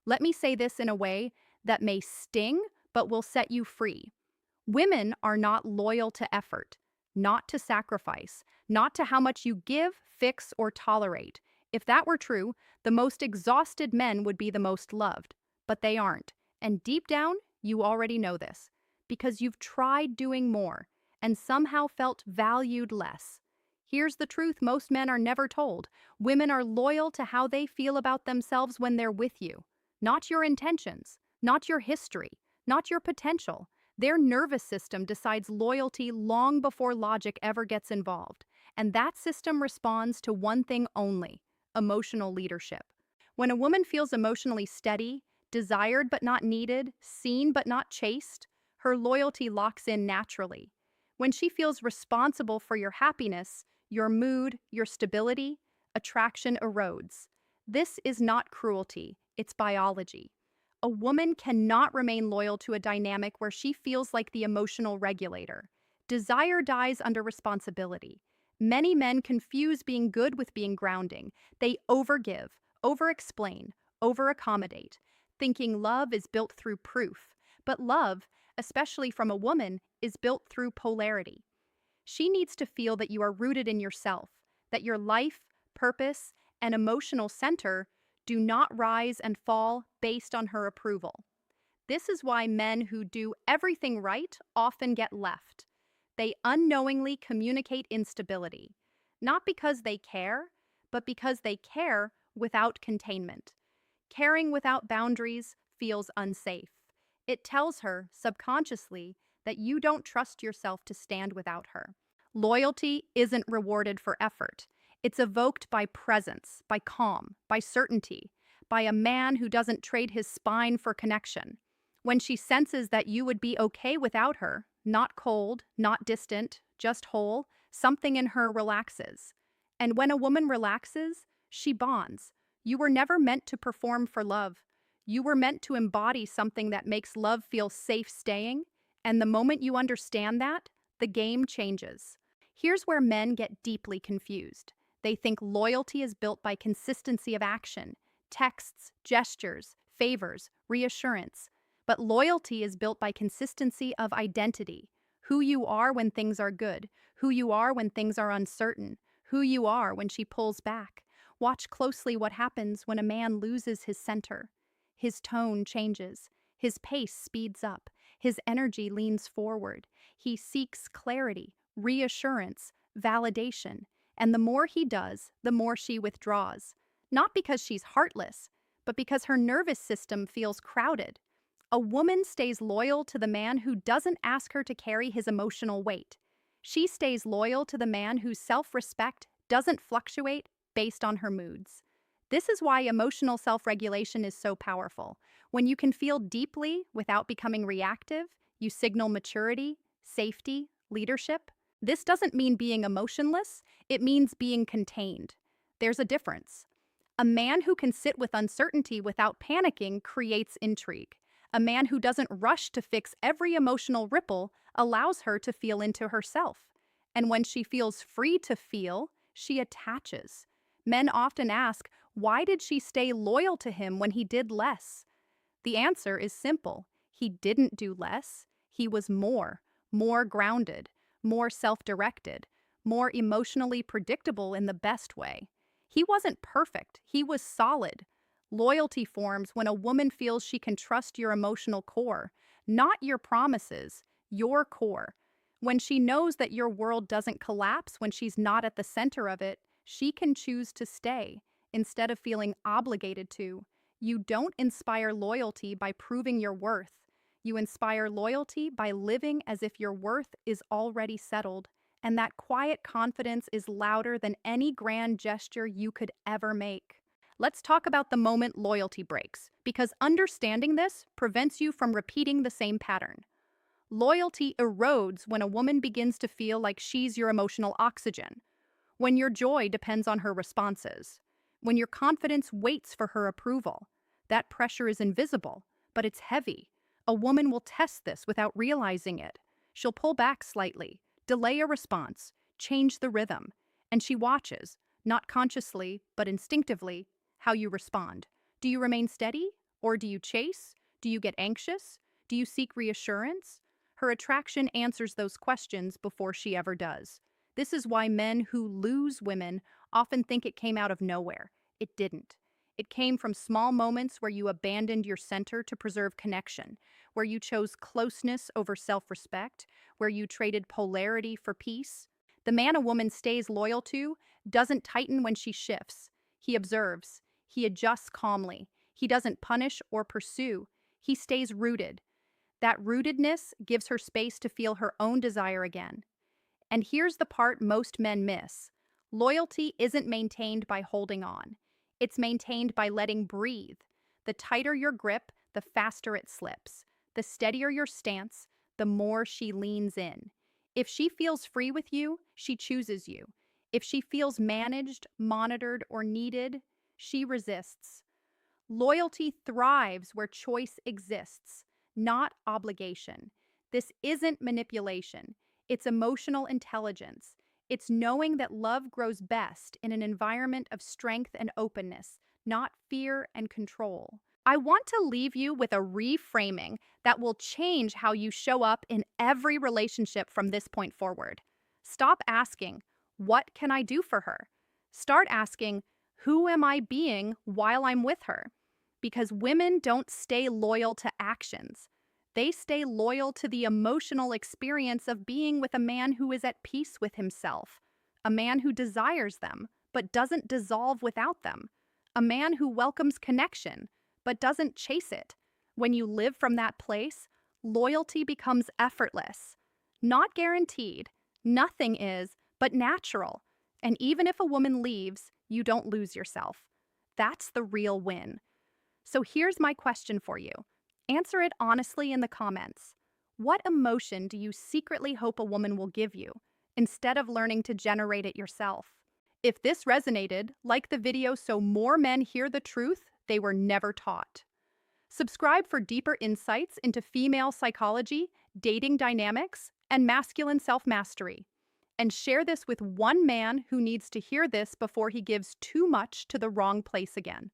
Let me say this in a way that may sting, but will set you free. Women are not loyal to effort, not to sacrifice, not to how much you give, fix, or tolerate. If that were true, the most exhausted men would be the most loved. But they aren't. And deep down, you already know this. Because you've tried doing more and somehow felt valued less. Here's the truth most men are never told. Women are loyal to how they feel about themselves when they're with you. Not your intentions, not your history, not your potential. Their nervous system decides loyalty long before logic ever gets involved, and that system responds to one thing only: emotional leadership. When a woman feels emotionally steady, desired but not needed, seen but not chased, her loyalty locks in naturally. When she feels responsible for your happiness, your mood, your stability, attraction erodes. This is not cruelty, it's biology. A woman cannot remain loyal to a dynamic where she feels like the emotional regulator. Desire dies under responsibility. Many men confuse being good with being grounding. They overgive, overexplain, overaccommodate, thinking love is built through proof. But love, especially from a woman, is built through polarity. She needs to feel that you are rooted in yourself, that your life, purpose, and emotional center do not rise and fall based on her approval. This is why men who do everything right often get left. They unknowingly communicate instability, not because they care, but because they care without containment. Caring without boundaries feels unsafe. It tells her, subconsciously, that you don't trust yourself to stand without her. Loyalty isn't rewarded for effort. It's evoked by presence, by calm, by certainty, by a man who doesn't trade his spine for connection. When she senses that you would be okay without her, not cold, not distant, just whole, something in her relaxes. And when a woman relaxes, she bonds. You were never meant to perform for love. You were meant to embody something that makes love feel safe staying, and the moment you understand that, the game changes. Here's where men get deeply confused. They think loyalty is built by consistency of action, texts, gestures, favors, reassurance. But loyalty is built by consistency of identity. Who you are when things are good, who you are when things are uncertain, who you are when she pulls back. Watch closely what happens when a man loses his center. His tone changes. His pace speeds up. His energy leans forward. He seeks clarity, reassurance, validation. And the more he does, the more she withdraws. Not because she's heartless, but because her nervous system feels crowded. A woman stays loyal to the man who doesn't ask her to carry his emotional weight. She stays loyal to the man whose self-respect doesn't fluctuate based on her moods. This is why emotional self-regulation is so powerful. When you can feel deeply without becoming reactive, you signal maturity, safety, leadership. This doesn't mean being emotionless, it means being contained. There's a difference. A man who can sit with uncertainty without panicking creates intrigue. A man who doesn't rush to fix every emotional ripple allows her to feel into herself. And when she feels free to feel, she attaches. Men often ask, why did she stay loyal to him when he did less? The answer is simple. He didn't do less. He was more grounded, more self-directed, more emotionally predictable in the best way. He wasn't perfect. He was solid. Loyalty forms when a woman feels she can trust your emotional core, not your promises, your core. When she knows that your world doesn't collapse when she's not at the center of it, she can choose to stay instead of feeling obligated to. You don't inspire loyalty by proving your worth. You inspire loyalty by living as if your worth is already settled, and that quiet confidence is louder than any grand gesture you could ever make. Let's talk about the moment loyalty breaks, because understanding this prevents you from repeating the same pattern. Loyalty erodes when a woman begins to feel like she's your emotional oxygen, when your joy depends on her responses, when your confidence waits for her approval. That pressure is invisible, but it's heavy. A woman will test this without realizing it. She'll pull back slightly, delay a response, change the rhythm, and she watches, not consciously, but instinctively, how you respond. Do you remain steady Or do you chase? Do you get anxious? Do you seek reassurance? Her attraction answers those questions before she ever does. This is why men who lose women often think it came out of nowhere. It didn't. It came from small moments where you abandoned your center to preserve connection, where you chose closeness over self respect, where you traded polarity for peace. The man a woman stays loyal to doesn't tighten when she shifts. He observes. He adjusts calmly. He doesn't punish or pursue. He stays rooted. That rootedness gives her space to feel her own desire again. And here's the part most men miss. Loyalty isn't maintained by holding on. It's maintained by letting breathe. The tighter your grip, the faster it slips. The steadier your stance, the more she leans in. If she feels free with you, she chooses you. If she feels managed, monitored, or needed, she resists. Loyalty thrives where choice exists, not obligation. This isn't manipulation. It's emotional intelligence. It's knowing that love grows best in an environment of strength and openness, not fear and control. I want to leave you with a reframing that will change how you show up in every relationship from this point forward. Stop asking, "What can I do for her?" Start asking, "Who am I being while I'm with her?" Because women don't stay loyal to actions. They stay loyal to the emotional experience of being with a man who is at peace with himself, a man who desires them, but doesn't dissolve without them, a man who welcomes connection, but doesn't chase it. When you live from that place, loyalty becomes effortless. Not guaranteed, nothing is, but natural. And even if a woman leaves, you don't lose yourself. That's the real win. So here's my question for you. Answer it honestly in the comments. What emotion do you secretly hope a woman will give you, instead of learning to generate it yourself? If this resonated, like the video so more men hear the truth they were never taught. Subscribe for deeper insights into female psychology, dating dynamics, and masculine self-mastery. And share this with one man who needs to hear this before he gives too much to the wrong place again.